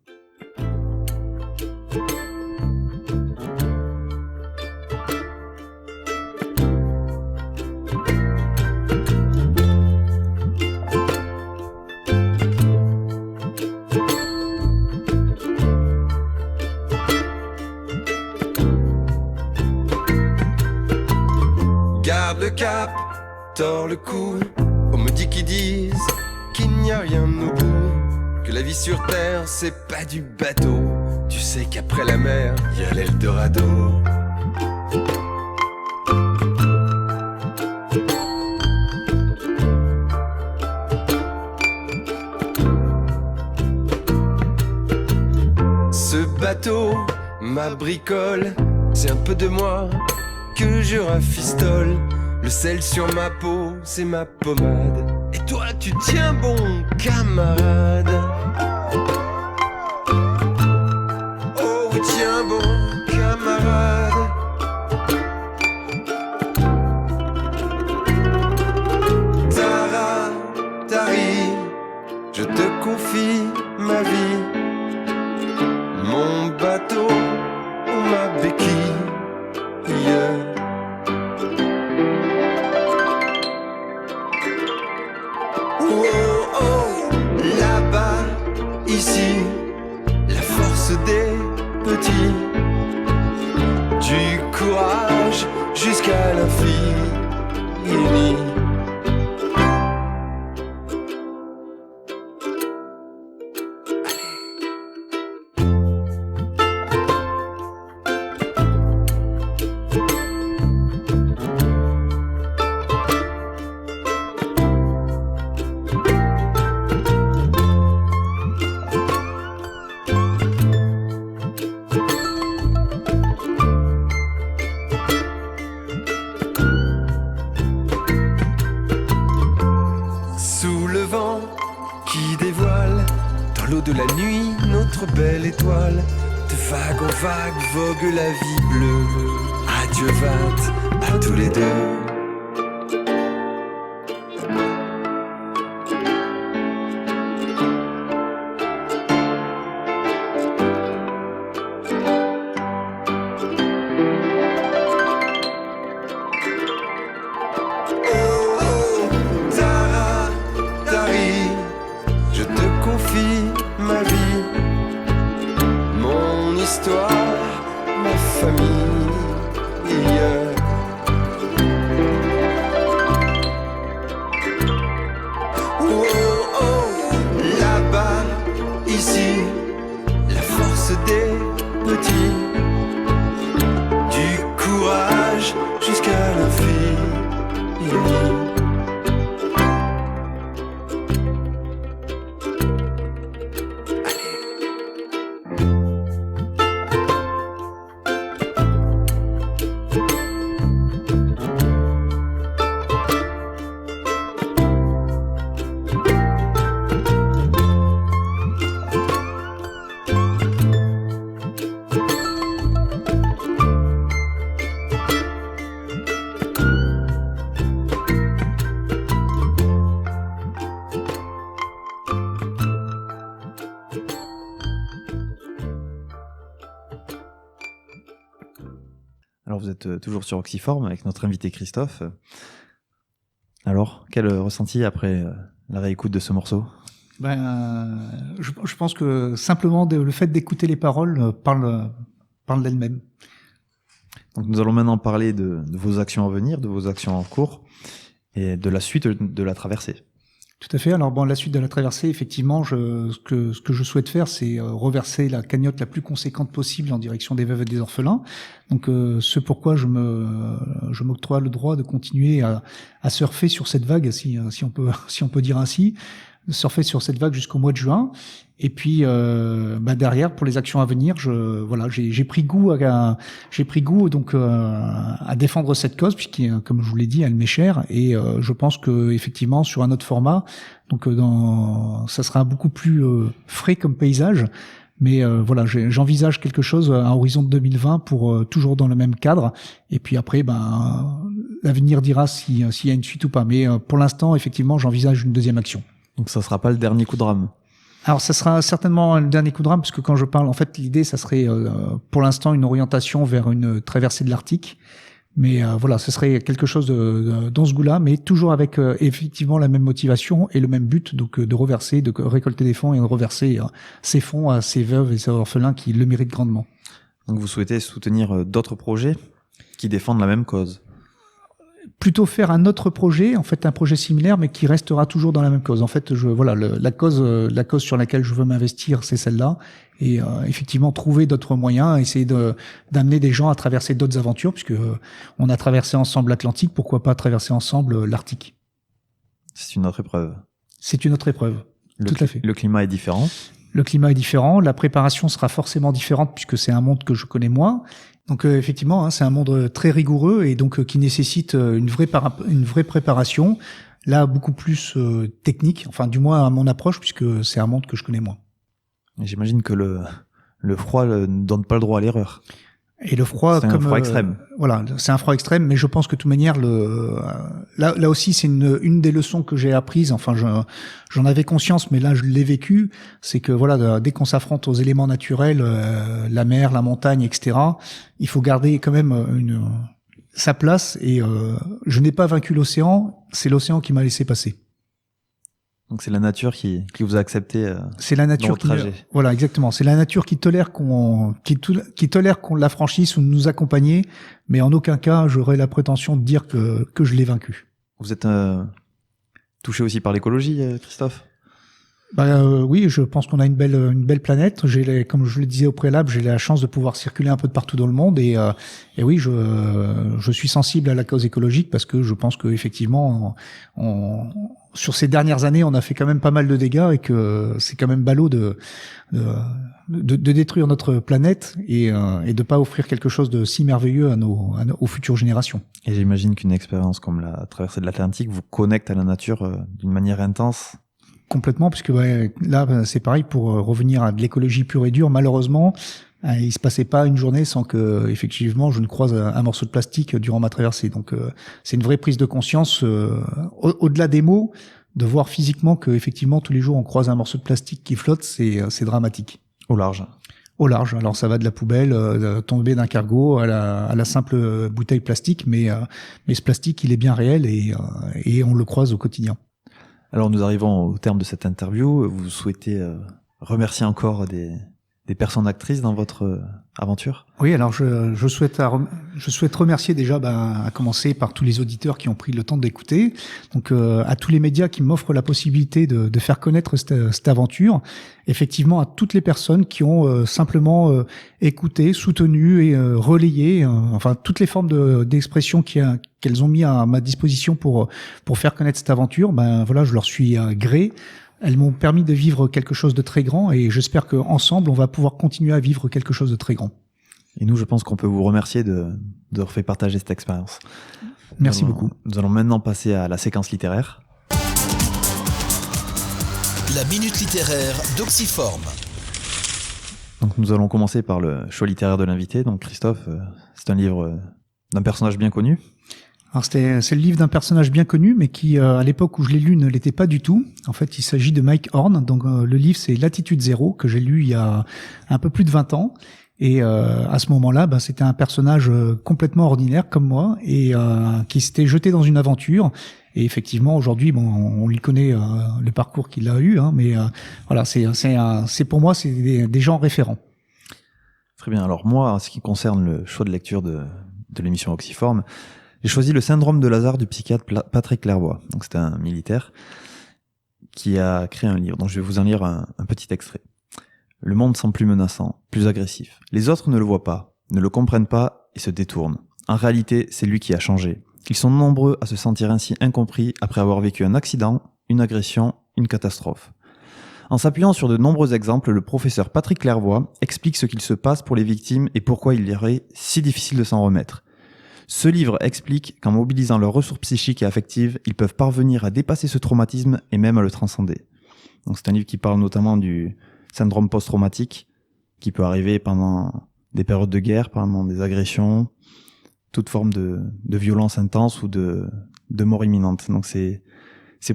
Garde le cap, tord le cou. On me dit qu'ils disent qu'il n'y a rien au bout, que la vie sur terre c'est pas du bateau. Tu sais qu'après la mer, y a l'Eldorado. Ce bateau, ma bricole, c'est un peu de moi que je rafistole. Le sel sur ma peau, c'est ma pommade. Et toi, tu tiens bon, camarade. Oh oui, tiens bon, camarade. Tara, Tari, je te confie ma vie. Mon bateau, ma béquille. Yeah. Oh, oh, là-bas, ici, la force des petits, du courage jusqu'à l'infini. De la nuit, notre belle étoile, de vague en vague vogue la vie bleue. Adieu Vat, à tous les deux. Alors vous êtes toujours sur Oxyform avec notre invité Christophe. Alors, quel ressenti après la réécoute de ce morceau ? Je pense que simplement le fait d'écouter les paroles parle d'elles-mêmes. Donc nous allons maintenant parler de vos actions à venir, de vos actions en cours et de la suite de la traversée. Tout à fait. Alors la suite de la traversée, effectivement, ce que je souhaite faire, c'est reverser la cagnotte la plus conséquente possible en direction des veuves et des orphelins. Donc ce pourquoi je m'octroie le droit de continuer à surfer sur cette vague, si on peut dire ainsi, de surfer sur cette vague jusqu'au mois de juin. Et puis derrière, pour les actions à venir, j'ai pris goût donc à défendre cette cause, puisque comme je vous l'ai dit, elle m'est chère, et je pense que effectivement sur un autre format, donc ça sera beaucoup plus frais comme paysage, mais j'envisage quelque chose à horizon de 2020 pour toujours dans le même cadre, et puis après l'avenir dira s'il y a une suite ou pas, mais pour l'instant effectivement j'envisage une deuxième action. Donc ça sera pas le dernier coup de rame. Alors ça sera certainement le dernier coup de rame, parce que quand je parle, en fait, l'idée, ça serait pour l'instant une orientation vers une traversée de l'Arctique. Mais ce serait quelque chose dans ce goût-là, mais toujours avec effectivement la même motivation et le même but, donc de récolter des fonds et de reverser ces fonds à ces veuves et ces orphelins qui le méritent grandement. Donc vous souhaitez soutenir d'autres projets qui défendent la même cause ? Plutôt faire un autre projet, en fait un projet similaire, mais qui restera toujours dans la même cause. En fait, la cause sur laquelle je veux m'investir, c'est celle-là, et effectivement trouver d'autres moyens, essayer d'amener des gens à traverser d'autres aventures, puisque on a traversé ensemble l'Atlantique, pourquoi pas traverser ensemble l'Arctique. C'est une autre épreuve. C'est une autre épreuve, tout à fait. Le climat est différent. Le climat est différent, la préparation sera forcément différente, puisque c'est un monde que je connais moins. Donc effectivement, c'est un monde très rigoureux et donc qui nécessite une vraie préparation, là beaucoup plus technique, enfin du moins à mon approche, puisque c'est un monde que je connais moins. Et j'imagine que le froid ne donne pas le droit à l'erreur. Et le froid, c'est un froid extrême. C'est un froid extrême, mais je pense que de toute manière, là aussi, c'est une des leçons que j'ai apprises. Enfin, j'en avais conscience, mais là, je l'ai vécu. C'est que dès qu'on s'affronte aux éléments naturels, la mer, la montagne, etc., il faut garder quand même sa place. Et je n'ai pas vaincu l'océan, c'est l'océan qui m'a laissé passer. Donc c'est la nature qui vous a accepté c'est la nature dans votre trajet. Voilà, exactement. C'est la nature qui tolère qu'on la franchisse ou nous accompagner, mais en aucun cas j'aurais la prétention de dire que je l'ai vaincu. Vous êtes touché aussi par l'écologie, Christophe ? Oui, je pense qu'on a une belle planète. Comme je le disais au préalable, j'ai la chance de pouvoir circuler un peu de partout dans le monde et oui, je suis sensible à la cause écologique parce que je pense que effectivement, sur ces dernières années, on a fait quand même pas mal de dégâts et que c'est quand même ballot de détruire notre planète et de pas offrir quelque chose de si merveilleux aux futures générations. Et j'imagine qu'une expérience comme la traversée de l'Atlantique vous connecte à la nature d'une manière intense. Complètement, puisque là, c'est pareil, pour revenir à de l'écologie pure et dure, malheureusement, il se passait pas une journée sans que, effectivement, je ne croise un morceau de plastique durant ma traversée. Donc, c'est une vraie prise de conscience, au-delà des mots, de voir physiquement que, effectivement, tous les jours, on croise un morceau de plastique qui flotte, c'est dramatique. Au large. Au large. Alors, ça va de la poubelle, tomber d'un cargo à la simple bouteille plastique, mais ce plastique, il est bien réel et on le croise au quotidien. Alors nous arrivons au terme de cette interview. Vous souhaitez remercier encore des personnes actrices dans votre aventure ? Oui, alors je souhaite remercier déjà, à commencer par tous les auditeurs qui ont pris le temps d'écouter, donc à tous les médias qui m'offrent la possibilité de faire connaître cette aventure, effectivement à toutes les personnes qui ont simplement écouté, soutenu et relayé, enfin toutes les formes d'expression qu'elles ont mis à ma disposition pour faire connaître cette aventure. Je leur suis gré. Elles m'ont permis de vivre quelque chose de très grand et j'espère qu'ensemble, on va pouvoir continuer à vivre quelque chose de très grand. Et nous, je pense qu'on peut vous remercier de faire partager cette expérience. Merci beaucoup. Nous allons maintenant passer à la séquence littéraire. La minute littéraire d'Oxyform. Donc nous allons commencer par le choix littéraire de l'invité. Donc Christophe, c'est un livre d'un personnage bien connu. Alors c'est le livre d'un personnage bien connu, mais qui à l'époque où je l'ai lu ne l'était pas du tout. En fait, il s'agit de Mike Horn. Donc le livre c'est Latitude Zéro que j'ai lu il y a un peu plus de 20 ans. Et à ce moment-là, c'était un personnage complètement ordinaire comme moi et qui s'était jeté dans une aventure. Et effectivement, aujourd'hui, on lui connaît le parcours qu'il a eu, hein, mais voilà, c'est pour moi, c'est des gens référents. Très bien. Alors moi, en ce qui concerne le choix de lecture de l'émission Oxyforme, j'ai choisi Le syndrome de Lazare du psychiatre Patrick Lervois. Donc c'est un militaire qui a créé un livre. Donc je vais vous en lire un petit extrait. Le monde semble plus menaçant, plus agressif. Les autres ne le voient pas, ne le comprennent pas et se détournent. En réalité, c'est lui qui a changé. Ils sont nombreux à se sentir ainsi incompris après avoir vécu un accident, une agression, une catastrophe. En s'appuyant sur de nombreux exemples, le professeur Patrick Lervois explique ce qu'il se passe pour les victimes et pourquoi il leur est si difficile de s'en remettre. Ce livre explique qu'en mobilisant leurs ressources psychiques et affectives, ils peuvent parvenir à dépasser ce traumatisme et même à le transcender. Donc c'est un livre qui parle notamment du syndrome post-traumatique qui peut arriver pendant des périodes de guerre, pendant des agressions, toute forme de violence intense ou de mort imminente. Donc c'est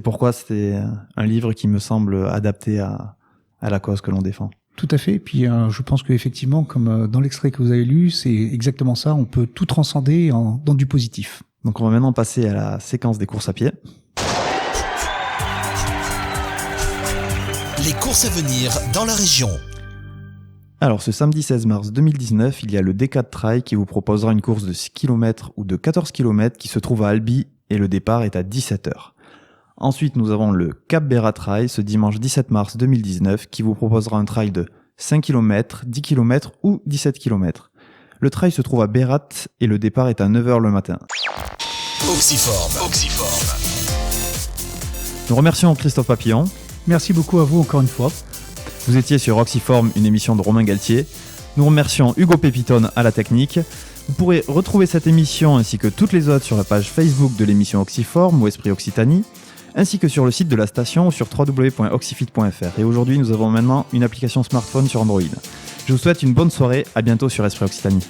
pourquoi c'est un livre qui me semble adapté à la cause que l'on défend. Tout à fait. Et puis je pense qu'effectivement, comme dans l'extrait que vous avez lu, c'est exactement ça. On peut tout transcender dans du positif. Donc on va maintenant passer à la séquence des courses à pied. Les courses à venir dans la région. Alors ce samedi 16 mars 2019, il y a le D4 Trail qui vous proposera une course de 6 km ou de 14 km qui se trouve à Albi et le départ est à 17h. Ensuite, nous avons le Cap Berat Trail ce dimanche 17 mars 2019 qui vous proposera un trail de 5 km, 10 km ou 17 km. Le trail se trouve à Berat et le départ est à 9h le matin. Oxyforme. Nous remercions Christophe Papillon. Merci beaucoup à vous encore une fois. Vous étiez sur Oxyforme, une émission de Romain Galtier. Nous remercions Hugo Pépitone à la technique. Vous pourrez retrouver cette émission ainsi que toutes les autres sur la page Facebook de l'émission Oxyforme ou Esprit Occitanie, ainsi que sur le site de la station ou sur www.oxyfit.fr. Et aujourd'hui, nous avons maintenant une application smartphone sur Android. Je vous souhaite une bonne soirée, à bientôt sur Esprit Occitanie.